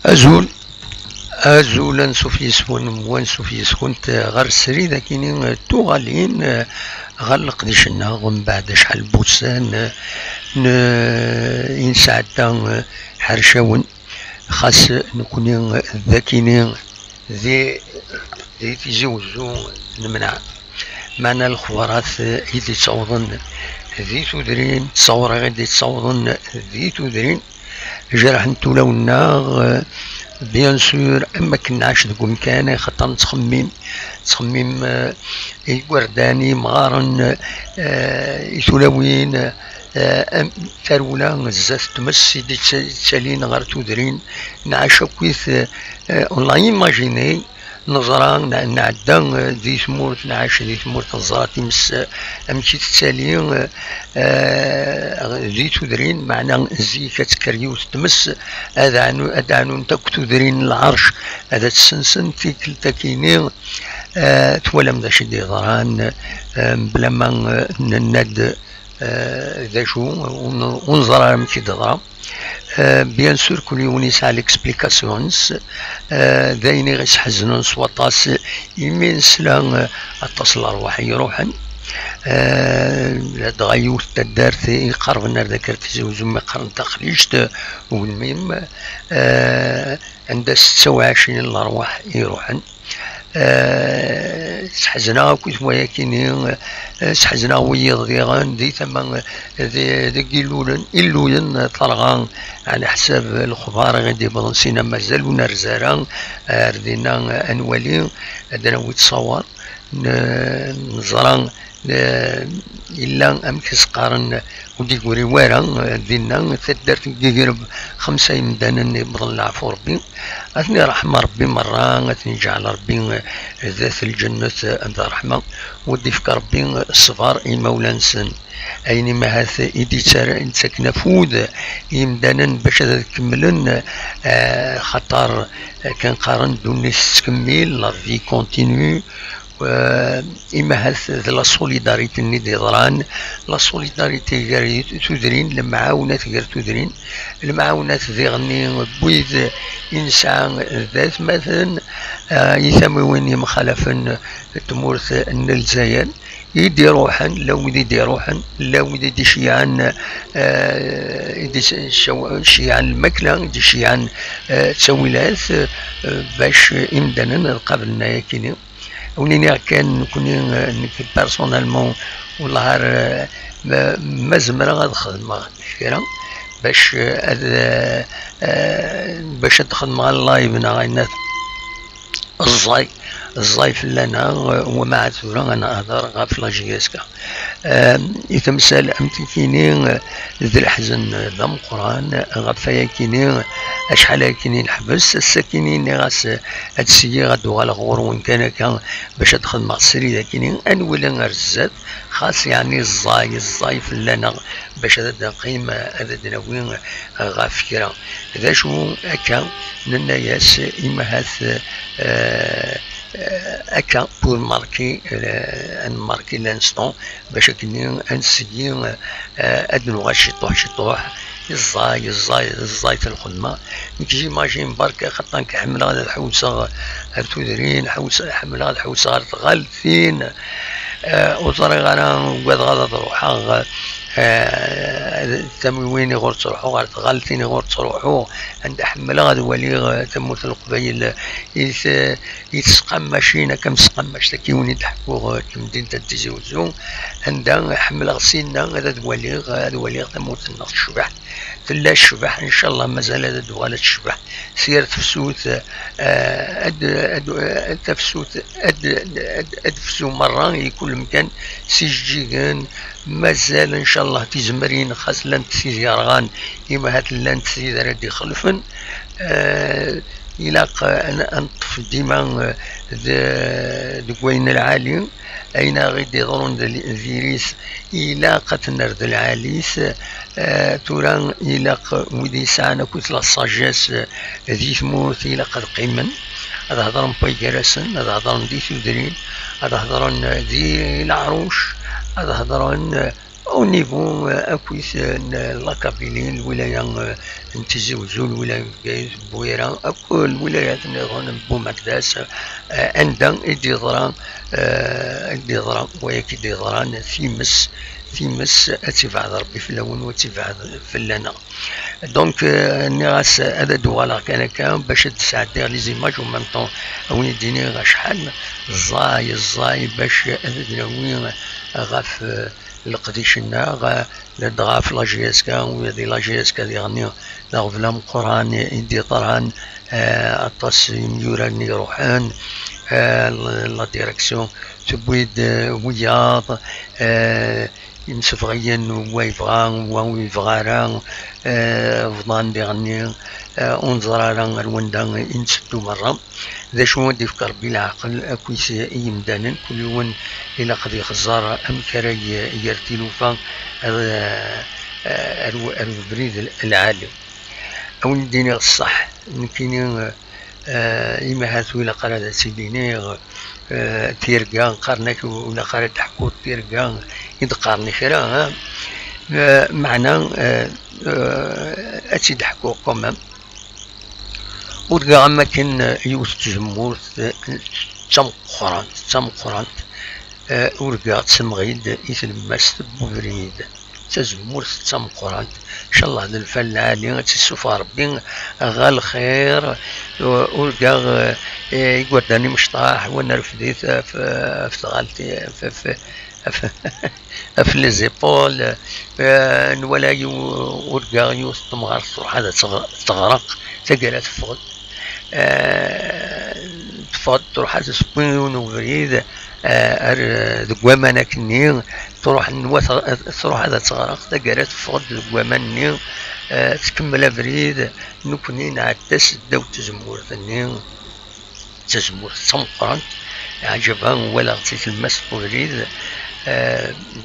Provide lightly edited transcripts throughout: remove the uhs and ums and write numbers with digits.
أزول أزولا سوفيسون موان سوفيسون غير السري ذاكيني توغالين غلق ديشنا ومن بعد شحال بوسان ينسعدا حرشاون خاص نكوني ذاكيني ذي تيزوزو نمنع معنا الخبارات إذا تصوضن ذي تدرين تصور غادي تصوضن ذي تدرين جرح نتولونا بيان سور اما كناش ديك مكان خاطر نتخمم ورداني مغارن يتولوين ترولا زات تمس دي تسالين غير تودرين نعيش كويث اونلاين ماجيني نظرا نعدا دي ثمورت نعيش دي ثمورت الزرا تمس امشي تسالين ذي تودرين معنا زي كتكريو تمس ادعنو نتا تودرين العرش هذا تسنسن تيك تاكيني تولم ذا شدي ضران بلا ما نند ذا شو ونظرا مشي ضرا بيان سور كل يوم يسعى ليكسبليكاسيونز دايني غيس حزنون سواطاس يمين سلا اتصل الارواح يروحن تغير تدارت يقرب النار ذاكرت زوزو ما قرن تخريجت والمهم عند 26 الارواح يروحن سحزنا كنت وياكيني سحزنا ويض ديغان دي ثمن ذي إلولن طلغان على حساب الخبار غادي بلنسينا مازالو نرزاران ردينا أنوالي عندنا ويتصور نزران إلا أمكس قارن ودي قوري وارا دينا تدرت قرب 5 يمدانا بضل العفو ربي أثني رحمة ربي مرة أثني جعل ربي ذات الجنة عند رحمة ودي فك ربي الصفار إي مولانسن أيني ما هاث إيدي تساكن فود يمدانا باش تكملن خطر كان قارن دوني تكمل لا في كونتينيو إما هذا لا سوليداريتي اللي ضران لا سوليداريتي غير تدرين المعاونات غير تدرين المعاونات ذي غني بويد إنسان ذات مثلا يسموني مخالفا تمورث الجزائر يدي روحا لو يدي روحا لو يدي شيعان شيعان المكلا يدي شيعان تسويلات باش إمدانا قبلنا يكيني ونيني كان نكون بيرسونيلمون والله ما زمرا غنخدم كثيرا باش تخدم على اللايف غاينات الزاي فلانا ومع ثورة أنا أهدر غاف لاجياسكا يتمثل أمتكيني ذي الحزن ذم قرآن غفايا كيني أشحال كيني الحبس السكيني غاس هادسيي غادو على غور وين كان باش تدخل مع السري كيني أنولا غرزات خاص يعني الزاي فلانا باش هذا قيمة هذا دناوين غافكرا ذا شو أكا نناياس إما هاث أكا بور ماركي نماركي لانستون باش كني نسيي أدنو شطوح الزاي في الخدمة كيجي ماشي برك خاطر كحمل هذا الحوسة تودرين حمل هذا الحوسة غالثين وطريق أنا وقد تروحها تمويني غور تروحو غير غالثيني غور تروحو عند حمل غاد ولي تموت القبيل يتسقمشينا كم سقمش تكيوني تحكو كمدينة تزوزو عندها حمل غسينا هذا ولي تموت النص الشبح تلا الشبح ان شاء الله مازال هذا دوالة الشبح سير تفسوت تفسوت فسو مرة يكون مكان سيجيغان مازال ان شاء الله تزمرين خاص لان تسيزي رغان إما هات لان تسيزي ردي خلفن إلاق أنطف ديما دقوين العالي أين غيدي ضرون الفيروس إلاق تنرد العاليس توران إلاق ودي ساعنا كوت لا ساجاس ذي ثموت إلاق قيمن هذا هضرن بايكراسن هذا هضرن دي ثودرين هذا هضرن دي العروش هذا هضرن au niveau أكويس لاكابيلي الولاية نتيزي وزول الولاية بويران أكو الولايات نظن بومقداس عندها إدي ضران وياك إدي ضران ثيمس أتبع ربي في اللون وتبع في اللنا دونك نغاس هذا دوالا كان باش تساعدني لي زيماج ومام طون وين يديني غا شحال الزاي باش وين غاف القديشنا لدغا في لاجيسكا ويدي لاجيسكا ديالني لغفلام قران يدي طران اطاس يوراني روحان لا ديريكسيون تبويد وياض يمسفغيا ويفغان ويفغاران فضان ديغني انظراران الوندان انسدو مرة ذا شو ودي فكر بالعقل اكويس يمدانا كل يوم الى قد يخزار ام كراي يرتلوفا البريد العالي او نديني الصح نكيني إما هاتو إلى قرادة سيدينيغ تيرقان قارنك ولا قرادة تحكوت تيرقان يدقارني خيرا معنى أتي تحكو قمم ورقا أماكن يوث تجمور تم قران ورقا تسمغيد يتلمس بوفريد تزمور تم قران إن شاء الله هذا الفن العالي تسوفا ربي غا الخير ورقا يقوداني مشطاح وانا رفديت في غالتي في لي زيبول نولا ورقا يوث تمغار تروح هذا تغرق تقالات فوق تفض تروح هذا سبين وفريد دقواما كني تروح هذا تغرق تقالات فوق دقواما تكمل بريد نكوني نعدس داو تزمور ثاني تزمور تمقرن عجبها ولا غطيت المس بريد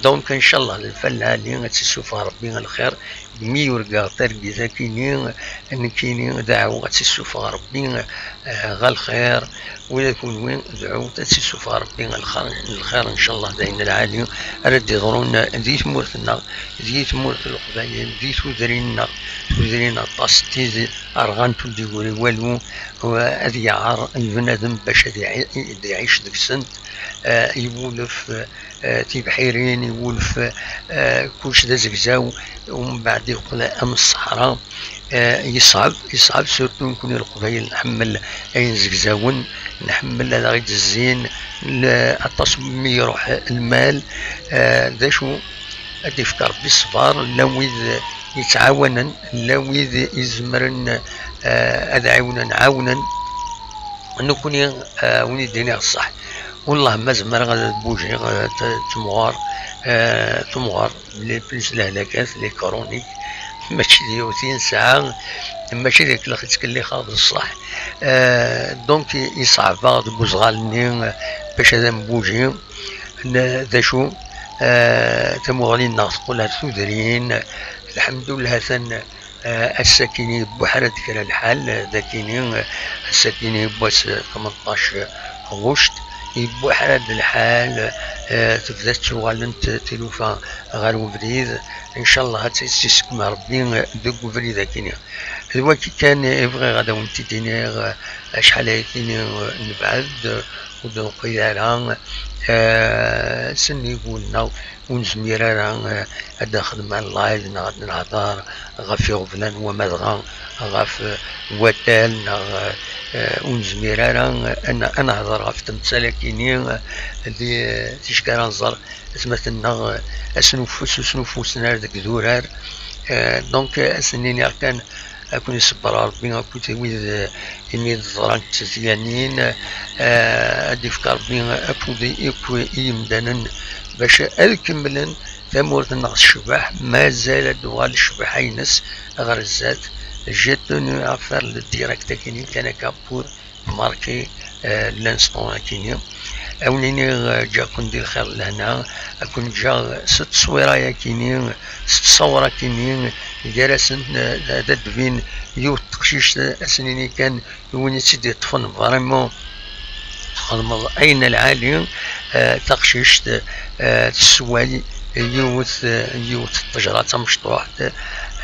دونك ان شاء الله الفن العالي تسوفها ربي الخير مي ورقا ترقي ذاكيني نكيني دعوة تسوفها ربي غا الخير ولا يكون وين دعوة تسوفها ربي الخير ان شاء الله داين العالي ردي ضرونا ديت مورثنا ديت مورث القبايل ديت وذرينا طاستيز ارغان تولدي ولي والو وهذه يعار البنادم باش يعيش ديك السنت يولف تيبحيرين يولف كلش دا زكزاو ومن بعد يقول ام الصحراء يصعب سورتو نكون القبايل نحمل اين زكزاون نحمل هذا غير الزين التصميم يروح المال ذا شو ادي فكر بالصبر لويذ يتعاونا لويذ يزمرن ادعونا نعاونا نكون وين يديني الصح والله ما زمر غادا بوجي تمغار لي بليس الهلاكات لي كرونيك ماشي ديوتين ساعة ماشي ديك اللي خاض الصح دونك يصعب بعض بوزغالني باش هذا مبوجي ذا شو تمغالين نغسقو ثودرين الحمد لله ثن الساكنين بوحرة كرا الحال ذاكينين الساكنين بواس 18 غشت يبو حرد الحال تبدا تشوغالنت تلوفا غير وفريد ان شاء الله تيسكم ربي دوك وفريد كينيا الوقت كان يبغي غدا ونتي دينير شحال هيكيني نبعد ودو قيارا سني يقولنا ونزمير راه هذا خدمة اللايف نغاد نهضر غافي غفلان ومدغا غاف وتال ونزمير راه انا هضر غاف تمثال كيني اللي تيشكر نزر مثلنا سنوفوسنا داك ذورار دونك اسنيني كان اكون يصبر ربي اكون تيويد اني ضران تزيانين ادي فكر ربي اكون يمدانا باش الكملن ثمورة النقص الشباح ما زال دوال الشباح ينس غير الزاد جاتوني افير للديريكت كيني كان كابور ماركي لانستون كيني اوليني جا كندير خير لهنا اكون جا 6 صويره كيني 6 صوره كيني جالسن دبين يو تقشيش اسنيني كان وين تسدي طفن فريمون خدم اين العالي تقشيش السوالي يوت الطجرة مشطوح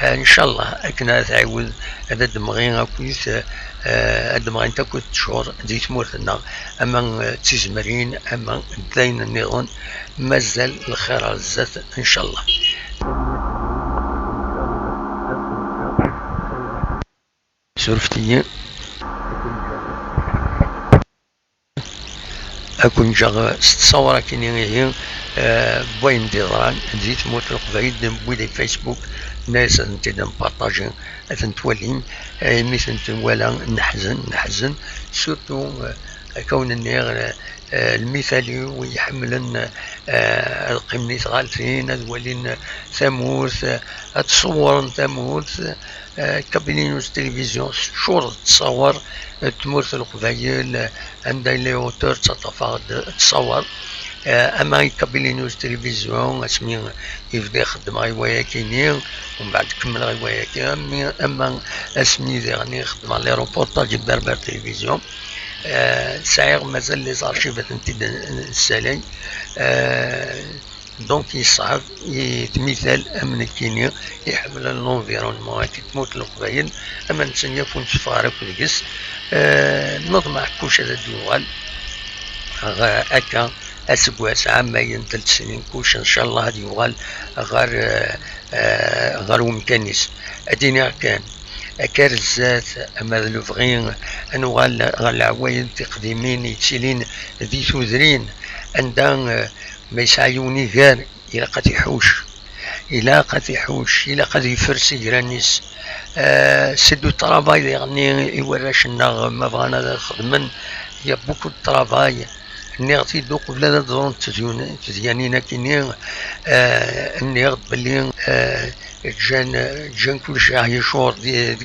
ان شاء الله اكنا تعاود هذا دمغي اكويت دمغي انت كنت شهور دي تمورتنا اما تيزمرين اما داين النظام مازال الخير الزات ان شاء الله. سرفتي أكون جا تصور كيني هي بوين ديران زيت موت القبايل بويدي فيسبوك ناس نتدم بارطاجين تولين مثل ولا نحزن سورتو كون النير المثالي ويحملن القمنيت غالفين ولين ثمورث تصور ثمورث كابينينوس تلفزيون شور تصور تمورث القبايل عندها لي اوتور تصور اما كابينينوس تلفزيون اسمي يبدا يخدم غيوايا كيني ومن بعد كمل غيوايا كامي اما اسمي يعني يخدم على لي روبورتاج بربر تلفزيون سعير مازال لي زارشيفات نتي السالي دونك يصعب يتمثال امن كينيا يحمل لونفيرونمون كي تموت القبايل اما نتسنى فون تفارق ودقس نضمع كوش هذا الدول هكا اسبواس عامين 3 سنين كوش ان شاء الله هادي يوغال غير ومكانيس اديني كان كارزات اما لو فغين انو غال عواين تقديمين يتسيلين ذي ثوذرين عندها ما يسعيوني غير الى قد يحوش الى قد يفرس جرانيس سدو الطرافاي يعني يوراش النغ ما بغانا نخدمن يا بوكو الطرافاي نغتي دوق بلا ضرون تزيانينا كيني نغت بلي جان كل شيء يشور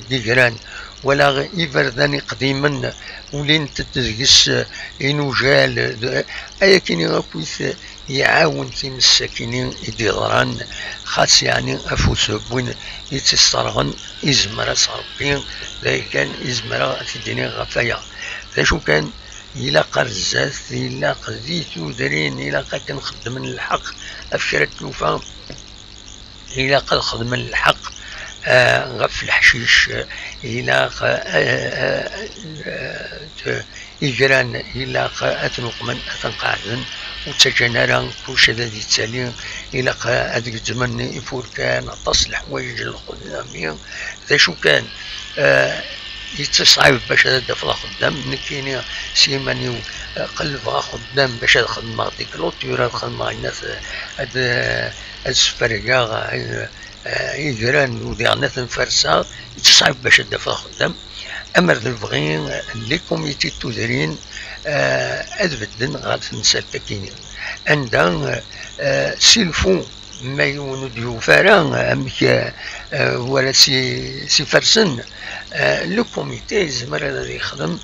دي جران ولا يفرداني قديما ولين تتزقس ينوجال ايا كيني غاكويث يعاون تيمساكينين يديران خاص يعني افوسو وين يتسترغن يزمر صربين ذا كان يزمر تديني غفايا ذا شو كان إلا قرزات إلا قذيتو دارين إلا قد نخدم من الحق أفكار التلوفة إلا قد خدم من الحق غف الحشيش إلا إجران إلا أتنق من أتنقعدن وتجنران كوش الذي تالي إلا أدق زمن يفور كان تصلح ويج الخدامين ذا شو كان يتصعب باش هذا في الخدام نكيني سيماني قلب خدام باش الخدمة ديك لوطيورا الخدمة الناس هاد السفرقة يجران وديعنات فرسا يتصعب باش هذا في الخدام أمر البغين لي كوميتي التوزرين أدبدن غاد نسال تكيني عندها سيلفو ما يونو فاران أمك ولا سي فرسن لو كوميتي زمر هذا يخدم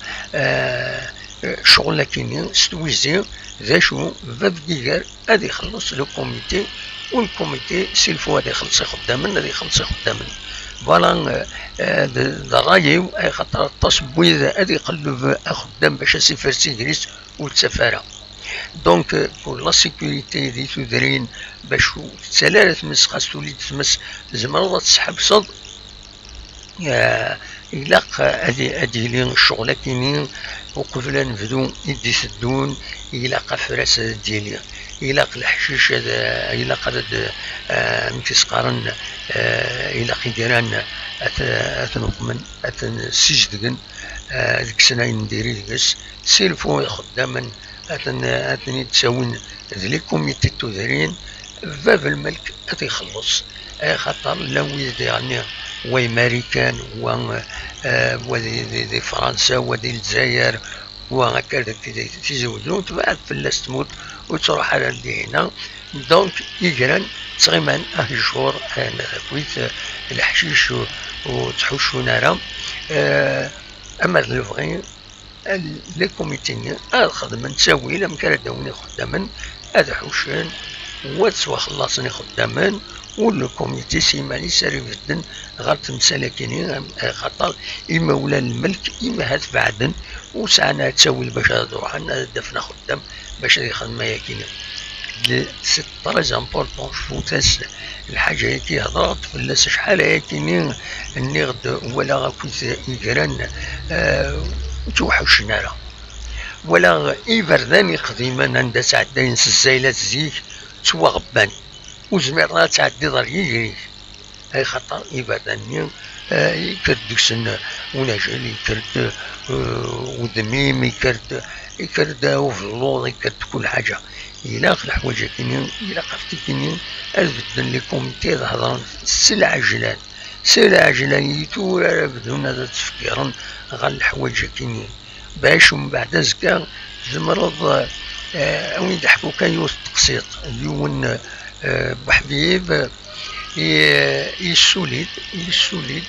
شغل كيني ستويزي ذا شو فاب ديجار هذا يخلص لو كوميتي والكوميتي سيلفو هذا يخلص خدامن هذا يخلص خدامن فوالا درايو اي خاطر التصبويض هذا يقلب خدام باش سيفرسي جريس والسفاره دونك بور لا سيكوريتي دي تودرين باش تسالى تمس خاص تولي تمس زمرضة تسحب صد إلا هادي لي الشغلة كاينين وقبل نبدو يدي سدون إلا فراس ديالي إلا الحشيش هذا إلا قد متسقارن إلا قيدران أتنقمن أتنسجدن ديك السنة نديري ديكس سيلفو خداما أتني تساوين ذلك كوميتي التوذرين باب الملك أتيخلص خاطر لو يعني وي ماريكان ودي فرنسا ودي الجزائر وهكذا تيزودون تبعد فلاس تموت وتروح على اللي هنا دونك يجران تقريبا شهور كويت الحشيش وتحوشو نارا اما اللي بغي لي كوميتي الخدمة نساوي الا مكان داوني خداما هذا حوشان واتسوا خلصني خداما والو كوميتي سيماني ساري جدا غلط مسالكيني خاطر إما ولا الملك إما هات بعدن وسعنا تساوي باش هادو روحنا دفنا خدام باش هادي خدمة ياكيني سي تريز امبورطون. شفوتاس الحاجة هيكي هضرات فلاس شحال هيكي اني غد ولا غاكوت يقران توحوشنا راه ولا إبرداني قديما عند تعدين الزايلات زيك توا غبان وزمير تعدي ضر يجري أي خطر إبرداني يكرد سن ونجل يكرد ودميم يكرد وفلوض يكرد كل حاجة إلا الحوايج كينين إلا قفتي كينين أبدن لكم تيض هضران سلع عجلان يتورا بدون هذا تفكيرا غال الحوايج كينين باش ومن بعد زكا زمرض وين يضحكوا كان يوسط تقسيط يون بحبيب يسوليد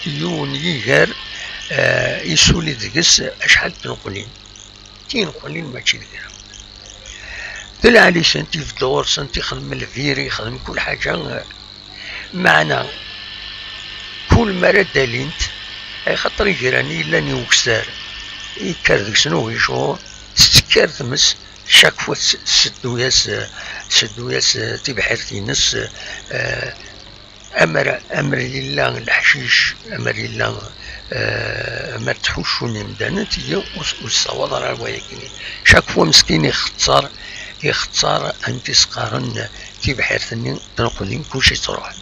يون يجار يسوليد قس اشحال تنقلين ماشي داير طلع لي سنتي في دور سنتي خدم الفيري يخدم كل حاجه معنا كل مرة دالينت اي خاطر يجراني الا نيوكسار يكرد شنو يشور ستكار تمس شاك فوا سدو ياس تبحرتينس امر لله الحشيش امر لله ما تحوشوني مدانت هي والصواد راه ولكن شاك فوا مسكين يختار انت سقارن تبحرتني تنقلين كلشي تروح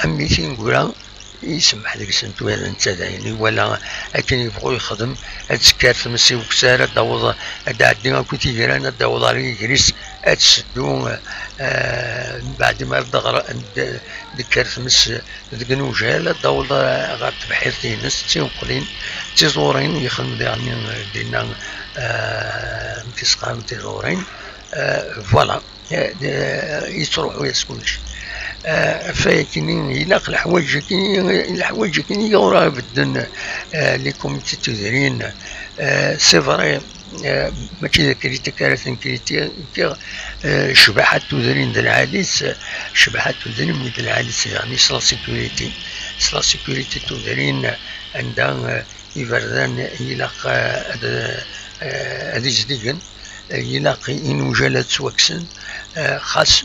امي تنقولها يسمح لك سنتو هذا انت يعني ولا كان يبغوا يخدم اتسكار تمسي وكساره داوض عندي كنت يجران داوض يجلس اتسدو بعد ما الدغر ذكر تمس ذكنو جال داوض غات بحيرتي ناس تينقلين تيزورين يخدم يعني دينا تيسقام تيزورين فوالا يتروحوا يسكنش فاكنين يلاق الحوايج كيني وراه بدن لكم تديرين سي فري ماشي ذاك كارثن كريتي شبحات تديرين د العاليس شبحات تديرين من العاليس يعني سلا سيكوريتي تديرين عندها يفردان يلاق هذه جديدا يلاقي إن وجالات وكسن خاص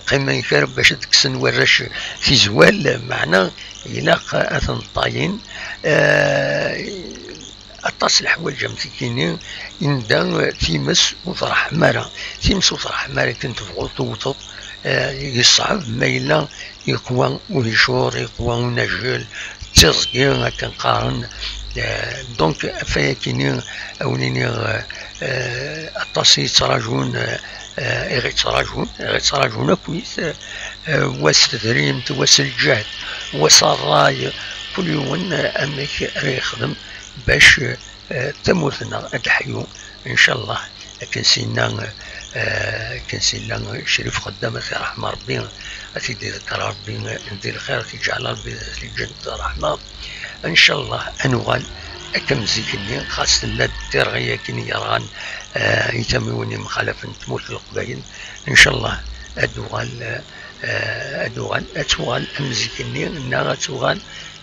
قيمة يكار باش تكسن وراش في زوال معنا إلاق أثن طاين أطاس الحوايج مسكينين إندا تيمس وطرح مرة كنت فغلط وطط يصعب ما إلا يقوى ويشور يقوى ونجل تزقين كان قارن دونك فياكينين أوليني أطاس يتراجون يتراجعون كويس واستدريم واس الجهد واس الراي كل يوم أمك يخدم باش تموتنا الحيو إن شاء الله. كنسينا شريف خدامة رحمة ربي أتيدي ذكر ربي ندير خير تجعل ربي في الجنة رحمة إن شاء الله. أنوال أكم زيكني خاصة لا دير غيا كني يران يتموني مخالفة تموت القبائل إن شاء الله. أتوغال أمزيكني إنها أتوغال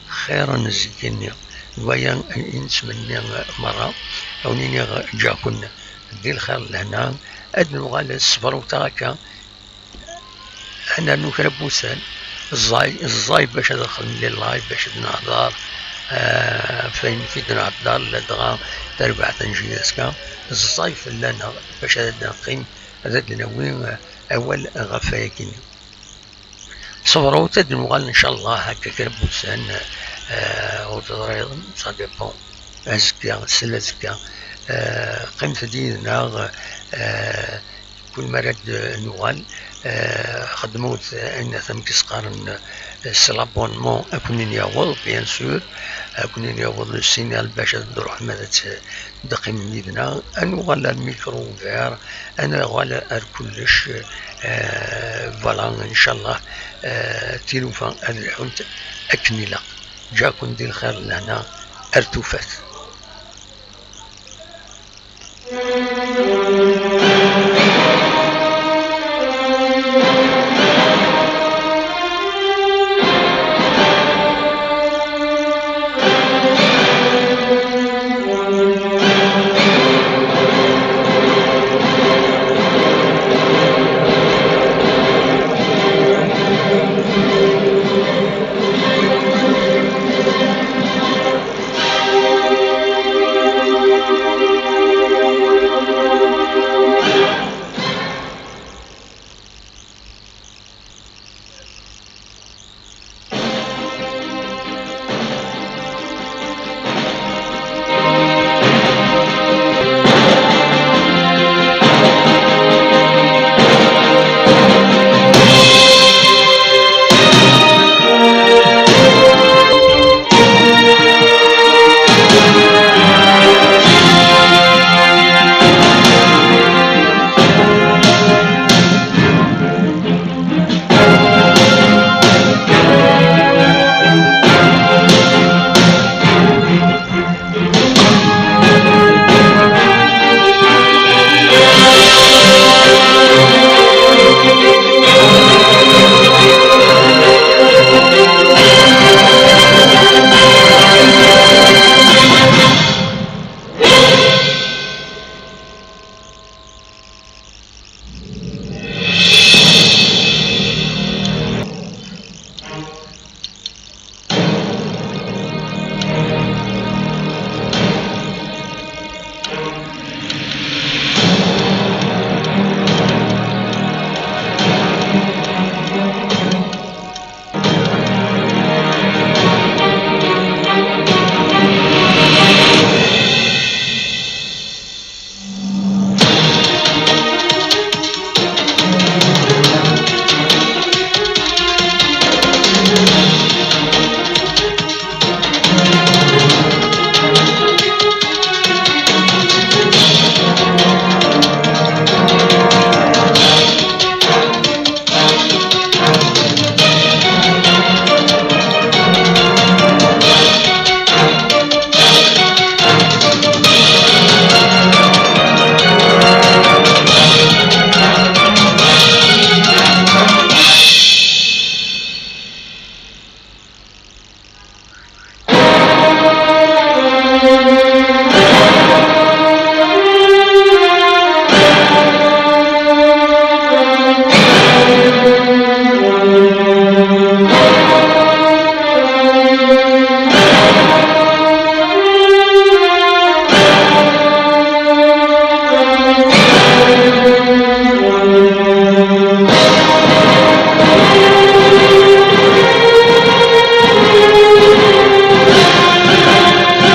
خيرا نزيكني ويا نسمني مرة أو نيني جاكن دي الخير لهنا أدنوغال الصبر وتاكا أنا نكرب بوسان الزاي باش أدخل لي اللايف باش نهضر فين في نهضر لدغا تربع تنجيسكا الصيف لنا باش نقيم هذا وين أول غفاكين صبروا تدنوغال إن شاء الله هكا كرب بوسان وتضريض صديقون أزكا سلا زكا قيمة دينا كل مرة نوال خدموت أن ثم كسقارن سلابونمون أكونين يعوض بيان سور أكونين يعوض السينال باش نروح ماذا دقيم دينا أنا غالا الميكرو فير أنا غالا كلش فوالا إن شاء الله تيلوفان الحنت أكملة جاكم دي الخير لنا ارتوفات.